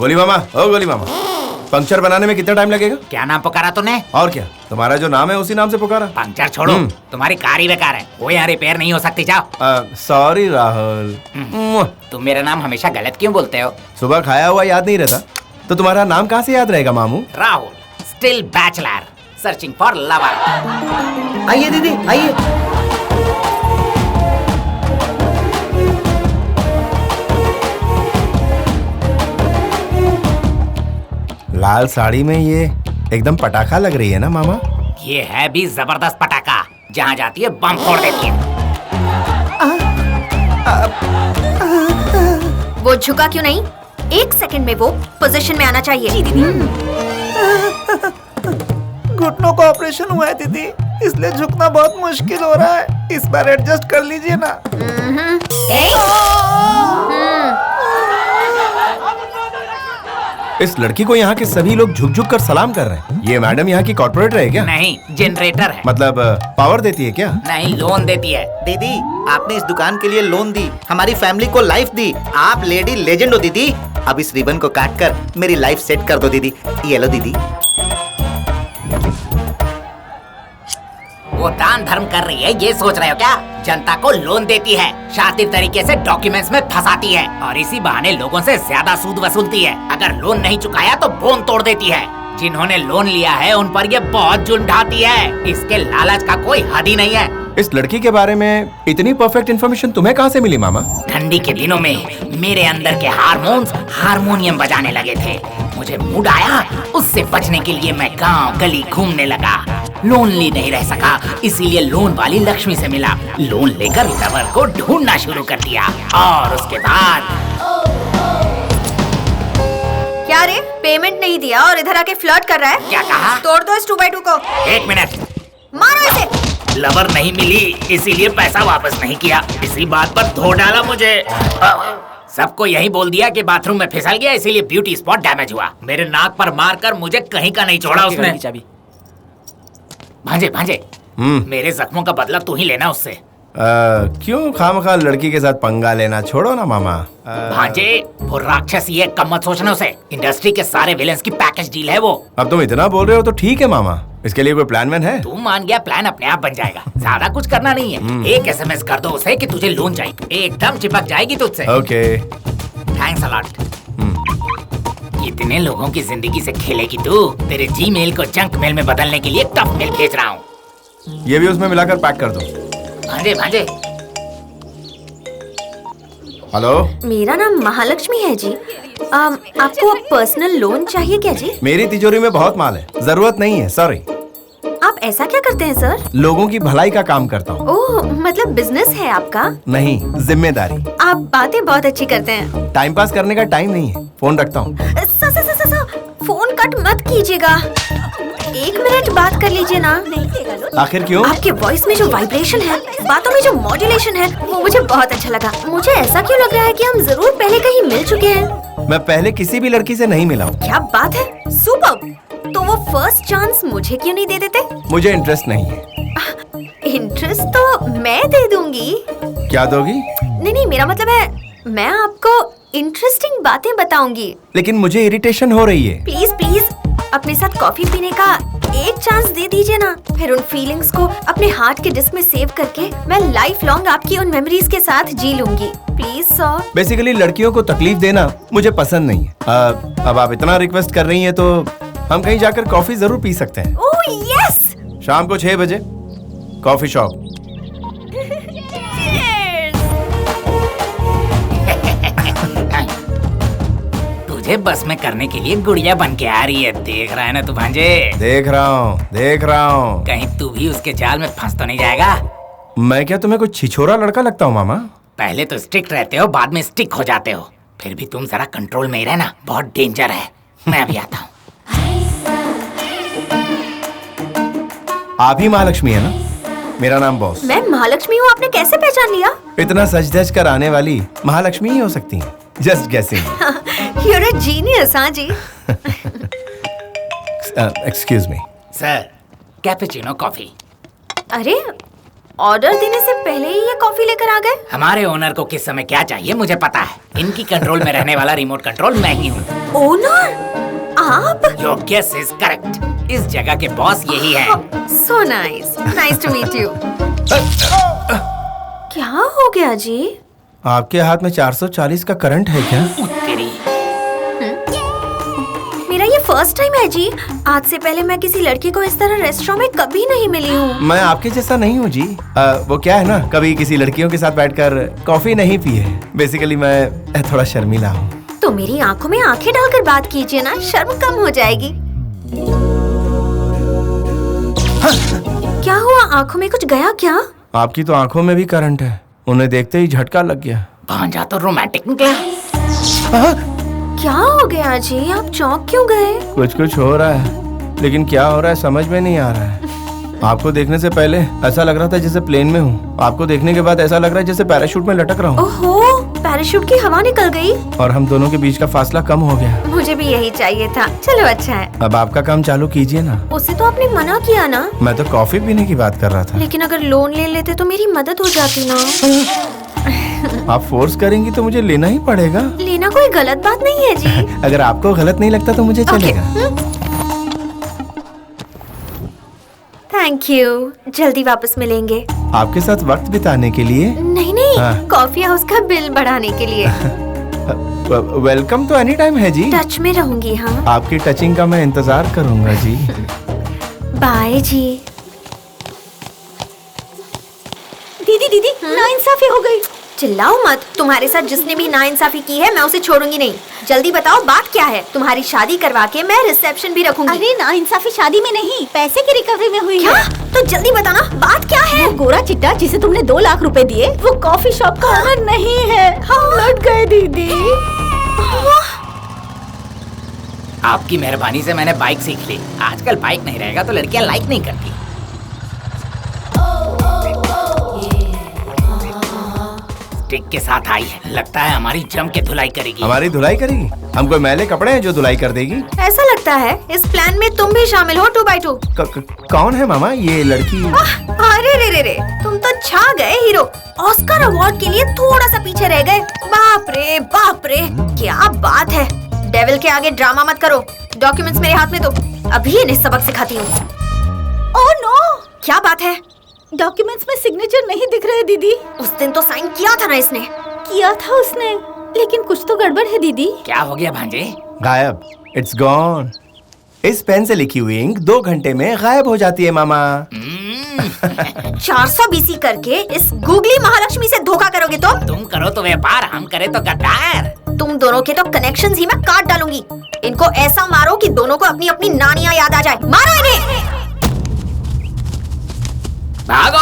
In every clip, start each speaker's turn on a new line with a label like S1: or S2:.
S1: गोली मामा, ओ गोली मामा, पंक्चर बनाने में कितना टाइम लगेगा?
S2: क्या नाम पुकारा तूने?
S1: और क्या, तुम्हारा जो नाम है उसी नाम से पुकारा।
S2: पंक्चर छोड़ो, तुम्हारी कार ही बेकार है, वो यहाँ रिपेयर नहीं हो सकती। जाओ।
S1: सॉरी राहुल।
S2: तुम मेरा नाम हमेशा गलत क्यों बोलते हो?
S1: सुबह खाया हुआ याद नहीं रहता तो तुम्हारा नाम कहाँ से याद रहेगा मामू?
S2: Rahul, still bachelor, searching for lover.
S3: आइए दीदी, आइए।
S1: लाल साड़ी में ये एकदम पटाखा लग रही है ना मामा?
S2: ये है भी जबरदस्त पटाखा, जहाँ जाती है बम फोड़ देती है।
S4: वो झुका क्यों नहीं? 1 सेकंड में वो पोजीशन में आना चाहिए।
S3: घुटनों का ऑपरेशन हुआ है दीदी, इसलिए झुकना बहुत मुश्किल हो रहा है। इस बार एडजस्ट कर लीजिए ना।
S1: इस लड़की को यहाँ के सभी लोग झुक झुक कर सलाम कर रहे हैं। ये मैडम यहाँ की कॉर्पोरेटर है क्या?
S2: नहीं, जनरेटर है।
S1: मतलब पावर देती है क्या?
S2: नहीं, लोन देती है।
S3: दीदी, आपने इस दुकान के लिए लोन दी, हमारी फैमिली को लाइफ दी। आप लेडी लेजेंड हो दीदी। अब इस रिबन को काट कर मेरी लाइफ सेट कर दो दीदी। ये लो दीदी।
S2: वो दान धर्म कर रही है, ये सोच रहे हो क्या? जनता को लोन देती है, शातिर तरीके से डॉक्यूमेंट्स में फंसाती है और इसी बहाने लोगों से ज्यादा सूद वसूलती है। अगर लोन नहीं चुकाया तो बोन तोड़ देती है। जिन्होंने लोन लिया है उन पर ये बहुत जुल्म ढाती है। इसके लालच का कोई हद ही नहीं है।
S1: इस लड़की के बारे में इतनी परफेक्ट इन्फॉर्मेशन तुम्हें कहाँ से मिली मामा?
S2: ठंडी के दिनों में मेरे अंदर के हार्मोन्स हारमोनियम बजाने लगे थे। मुझे मूड आया, उससे बचने के लिए मैं गांव गली घूमने लगा। लोनली नहीं रह सका, इसीलिए लोन वाली लक्ष्मी से मिला। लोन लेकर लवर को ढूंढना शुरू कर दिया और उसके बाद
S4: क्या रे, पेमेंट नहीं दिया और इधर आके फ्लर्ट कर रहा है?
S2: क्या कहा?
S4: तोड़ दो इस 2x2 को।
S2: 1 मिनट।
S4: मारो इसे।
S2: लवर नहीं मिली, इसीलिए पैसा वापस नहीं किया। इसी बात पर धो डाला मुझे। सबको यही बोल दिया कि बाथरूम में फिसल गया, इसीलिए ब्यूटी स्पॉट डैमेज हुआ। मेरे नाक पर मारकर मुझे कहीं का नहीं छोड़ा उसने। भांजे भांजे, मेरे जख्मों का बदला तू ही लेना उससे।
S1: क्यों खामखा लड़की के साथ पंगा लेना, छोड़ो ना मामा।
S2: भांजे, वो राक्षस ही है, कम मत सोचना उसे। इंडस्ट्री के सारे विलेंस की पैकेज डील है वो।
S1: अब तुम इतना बोल रहे हो तो ठीक है मामा, इसके लिए कोई प्लान वैन है?
S2: तू मान गया, प्लान अपने आप बन जाएगा। ज्यादा कुछ करना नहीं है। एक SMS कर दो उसे कि तुझे लोन चाहिए, एकदम चिपक जाएगी तुझसे।
S1: Okay,
S2: thanks a lot. इतने लोगों की जिंदगी से खेलेगी तू। तेरे जीमेल को जंक मेल में बदलने के लिए टफ मेल भेज रहा हूँ।
S1: ये भी उसमें मिलाकर पैक कर दो।
S2: भांजे भांजे।
S4: हेलो, मेरा नाम महालक्ष्मी है जी। आपको पर्सनल लोन चाहिए क्या जी?
S1: मेरी तिजोरी में बहुत माल है, जरूरत नहीं है, सॉरी।
S4: आप ऐसा क्या करते हैं सर?
S1: लोगों की भलाई का काम करता हूँ।
S4: ओह, मतलब बिजनेस है आपका?
S1: नहीं, जिम्मेदारी।
S4: आप बातें बहुत अच्छी करते हैं।
S1: टाइम पास करने का टाइम नहीं है, फोन रखता हूँ।
S4: फोन कट मत कीजिएगा, 1 मिनट बात कर लीजिए ना।
S1: आखिर क्यों?
S4: आपके वॉइस में जो वाइब्रेशन है, बातों में जो मॉड्यूलेशन है, वो मुझे बहुत अच्छा लगा। मुझे ऐसा क्यों लग रहा है कि हम जरूर पहले कहीं मिल चुके हैं।
S1: मैं पहले किसी भी लड़की से नहीं मिला हूँ।
S4: क्या बात है, सुपर्ब। तो वो फर्स्ट चांस मुझे क्यों नहीं दे देते?
S1: मुझे इंटरेस्ट नहीं है।
S4: इंटरेस्ट तो मैं दे दूंगी।
S1: क्या दोगी?
S4: नहीं, मेरा मतलब है मैं आपको इंटरेस्टिंग बातें बताऊंगी।
S1: लेकिन मुझे इरिटेशन हो रही है।
S4: प्लीज अपने साथ कॉफी पीने का एक चांस दे दीजिए ना। फिर उन फीलिंग्स को अपने हार्ट के डिस्क में सेव करके मैं लाइफ लॉन्ग आपकी उन मेमोरीज के साथ जी लूंगी। Please sir.
S1: बेसिकली लड़कियों को तकलीफ देना मुझे पसंद नहीं है। अब आप इतना रिक्वेस्ट कर रही हैं तो हम कहीं जाकर कॉफी जरूर पी सकते हैं।
S4: ओह यस,
S1: शाम को 6 बजे कॉफी शॉप।
S2: तुझे बस में करने के लिए गुड़िया बन के आ रही है, देख रहा है ना तू भांजे?
S1: देख रहा हूँ।
S2: कहीं तू भी उसके जाल में फंस तो नहीं जाएगा?
S1: मैं क्या तुम्हें कुछ छिछोरा लड़का लगता हूँ मामा?
S2: पहले तो स्ट्रिक्ट रहते हो, बाद में स्टिक हो जाते हो। फिर भी तुम जरा कंट्रोल में ही रहना, बहुत डेंजर है। मैं अभी आता हूँ।
S1: आप ही महालक्ष्मी है ना? मेरा नाम बॉस।
S4: मैं महालक्ष्मी हूँ, आपने कैसे पहचान लिया?
S1: इतना सज धज कर आने वाली महालक्ष्मी ही हो सकती हैं। Just guessing.
S4: You're a genius, हाँ जी।
S1: Excuse me
S2: sir, cappuccino coffee.
S4: अरे ऑर्डर देने से पहले ही ये कॉफी लेकर आ गए?
S2: हमारे ओनर को किस समय क्या चाहिए मुझे पता है। इनकी कंट्रोल में रहने वाला रिमोट कंट्रोल मैं ही हूँ।
S4: ओनर? आप?
S2: Your guess is correct. इस जगह के बॉस यही है।
S4: So nice, nice to meet you. क्या हो गया जी?
S1: आपके हाथ में 440 का करंट है क्या?
S2: तेरी
S4: मेरा ये फर्स्ट टाइम है जी। आज से पहले मैं किसी लड़की को इस तरह रेस्टोरेंट में कभी नहीं मिली हूँ।
S1: मैं आपके जैसा नहीं हूँ जी। वो क्या है ना, कभी किसी लड़कियों के साथ बैठकर कॉफी नहीं पी है। बेसिकली मैं थोड़ा शर्मीला हूँ।
S4: तो मेरी आंखों में आंखें डालकर बात कीजिए ना, शर्म कम हो जाएगी। क्या हुआ, आंखों में कुछ गया क्या?
S1: आपकी तो आंखों में भी करंट है। उन्हें देखते ही झटका लग गया।
S2: भांजा तो रोमांटिक निकला।
S4: क्या हो गया जी, आप चौंक क्यों गए?
S1: कुछ हो रहा है, लेकिन क्या हो रहा है समझ में नहीं आ रहा है। आपको देखने से पहले ऐसा लग रहा था जैसे प्लेन में हूँ। आपको देखने के बाद ऐसा लग रहा है जैसे पैराशूट में लटक रहा हूँ।
S4: ओहो, पैराशूट की हवा निकल गई
S1: और हम दोनों के बीच का फासला कम हो गया।
S4: मुझे भी यही चाहिए था। चलो अच्छा है।
S1: अब आपका काम चालू कीजिए ना।
S4: उसे तो आपने मना किया ना।
S1: मैं तो कॉफी पीने की बात कर रहा था।
S4: लेकिन अगर लोन ले लेते तो मेरी मदद हो जाती ना।
S1: आप फोर्स करेंगी तो मुझे लेना ही पड़ेगा।
S4: लेना कोई गलत बात नहीं है जी।
S1: अगर आपको गलत नहीं लगता तो मुझे चलेगा।
S4: थैंक यू, जल्दी वापस मिलेंगे।
S1: आपके साथ वक्त बिताने के लिए?
S4: नहीं,
S1: हाँ।
S4: कॉफी हाउस का बिल बढ़ाने के लिए।
S1: वेलकम तो एनी टाइम है जी।
S4: टच में रहूंगी। हाँ,
S1: आपकी टचिंग का मैं इंतजार करूंगा जी।
S4: बाय जी।
S5: दीदी नाइंसाफी हो गई।
S4: चिल्लाओ मत। तुम्हारे साथ जिसने भी नाइंसाफी की है मैं उसे छोड़ूंगी नहीं। जल्दी बताओ बात क्या है। तुम्हारी शादी करवा के मैं रिसेप्शन भी रखूंगी।
S5: अरे नाइंसाफी शादी में नहीं, पैसे की रिकवरी में हुई
S4: क्या?
S5: है।
S4: तो जल्दी बताना बात क्या है।
S5: वो गोरा चिट्टा जिसे तुमने 2 लाख रुपए दिए, वो कॉफी शॉप का ओनर नहीं है। हम लौट गए दीदी।
S2: आपकी मेहरबानी से मैंने बाइक सीख ली। आजकल बाइक नहीं रहेगा तो लड़कियां लाइक नहीं करती। स्टिक के साथ आई है, लगता है हमारी जम के धुलाई करेगी।
S1: हमारी धुलाई करेगी? हम कोई मैले कपड़े हैं जो धुलाई कर देगी?
S4: ऐसा लगता है इस प्लान में तुम भी शामिल हो 2x2।
S1: कौन है मामा ये लड़की?
S4: अरे रे रे रे, तुम तो छा गए हीरो। ऑस्कर अवार्ड के लिए थोड़ा सा पीछे रह गए। बाप रे, क्या बात है। डेविल के आगे ड्रामा मत करो। डॉक्यूमेंट्स मेरे हाथ में दो, अभी इन्हें सबक सिखाती हूँ।
S5: ओह नो,
S4: क्या बात है?
S5: डॉक्यूमेंट्स में सिग्नेचर नहीं दिख रहे दीदी।
S4: उस दिन तो साइन किया था ना इसने।
S5: किया था उसने, लेकिन कुछ तो गड़बड़ है दीदी।
S2: क्या हो गया भांजे?
S1: गायब। It's gone. इस पेन से लिखी हुई इंक 2 घंटे में गायब हो जाती है मामा।
S4: 400 BC करके इस गूगली महालक्ष्मी से धोखा करोगे
S2: तुम करो तो व्यापार, हम करे तो गद्दार।
S4: तुम दोनों के तो कनेक्शंस ही मैं काट डालूंगी। इनको ऐसा मारो कि दोनों को अपनी अपनी नानियां याद आ जाए। मारो इन्हें।
S2: भागो।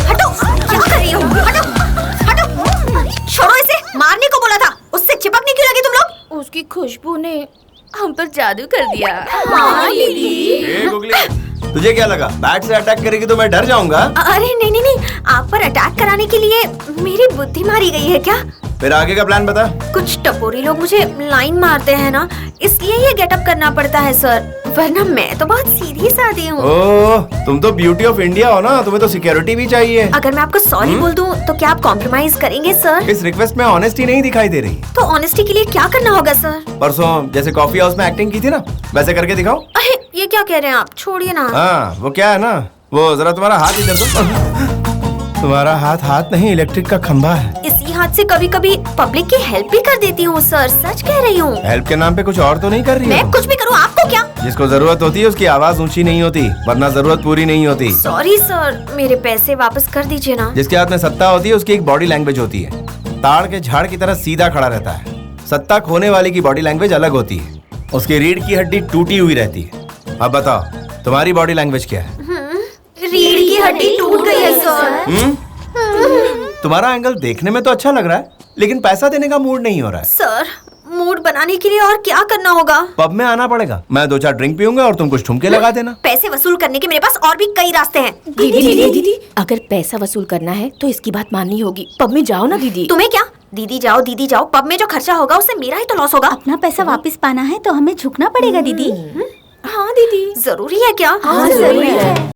S4: हटो, क्या कर रही हो? हटो, छोड़ो इसे। मारने को बोला था, उससे चिपकने क्यों लगे तुम लोग?
S5: उसकी खुशबू ने हम पर जादू कर दिया।
S4: हाँ, दीदी।
S1: तुझे क्या लगा बैट से अटैक करेगी तो मैं डर जाऊंगा?
S4: अरे नहीं, आप पर अटैक कराने के लिए मेरी बुद्धि मारी गई है क्या?
S1: फिर आगे का प्लान बता।
S4: कुछ टपोरी लोग मुझे लाइन मारते हैं ना, इसलिए ये गेटअप करना पड़ता है सर, वरना मैं तो बहुत सीधी सादी हूँ।
S1: ओह, तुम तो ब्यूटी ऑफ इंडिया हो ना, तुम्हें तो सिक्योरिटी भी चाहिए।
S4: अगर मैं आपको सॉरी बोल दूं तो क्या आप कॉम्प्रोमाइज करेंगे सर?
S1: इस रिक्वेस्ट में ऑनेस्टी नहीं दिखाई दे रही।
S4: तो ऑनेस्टी के लिए क्या करना होगा सर?
S1: परसों जैसे कॉफी हाउस में एक्टिंग की थी ना, वैसे करके दिखाओ।
S4: अरे ये क्या कह रहे हैं आप? छोड़िए ना।
S1: हाँ, वो क्या है ना, वो जरा तुम्हारा हाथ इधर दो। तुम्हारा हाथ नहीं, इलेक्ट्रिक का खंभा है।
S4: इसी हाथ से कभी कभी पब्लिक की हेल्प भी कर देती हूँ सर, सच कह रही हूँ।
S1: हेल्प के नाम पे कुछ और तो नहीं कर रही
S4: मैं
S1: हो?
S4: कुछ भी करूँ आपको क्या?
S1: जिसको जरूरत होती है उसकी आवाज ऊंची नहीं होती, वरना जरूरत पूरी नहीं होती।
S4: सॉरी सर, मेरे पैसे वापस कर दीजिए ना।
S1: जिसके हाथ में सत्ता होती है उसकी एक बॉडी लैंग्वेज होती है। ताड़ के झाड़ की तरह सीधा खड़ा रहता है। सत्ता खोने वाले की बॉडी लैंग्वेज अलग होती है, उसकी रीढ़ की हड्डी टूटी हुई रहती है। अब बताओ तुम्हारी बॉडी लैंग्वेज क्या है?
S4: रीढ़ की हड्डी टूट गई है सर।
S1: तुम्हारा एंगल देखने में तो अच्छा लग रहा है, लेकिन पैसा देने का मूड नहीं हो रहा है।
S4: सर, मूड बनाने के लिए और क्या करना होगा?
S1: पब में आना पड़ेगा, मैं 2-4 ड्रिंक पीऊंगा और तुम कुछ ठुमके लगा देना।
S4: पैसे वसूल करने के मेरे पास और भी कई रास्ते हैं।
S5: दीदी, अगर पैसा वसूल करना है तो इसकी बात माननी होगी। पब में जाओ ना दीदी।
S4: तुम्हें क्या? दीदी जाओ, पब में जो खर्चा होगा उससे मेरा ही तो लॉस होगा।
S5: अपना पैसा वापस पाना है तो हमें झुकना पड़ेगा दीदी।
S4: हाँ दीदी, जरूरी है क्या?
S5: हाँ, जरूरी है।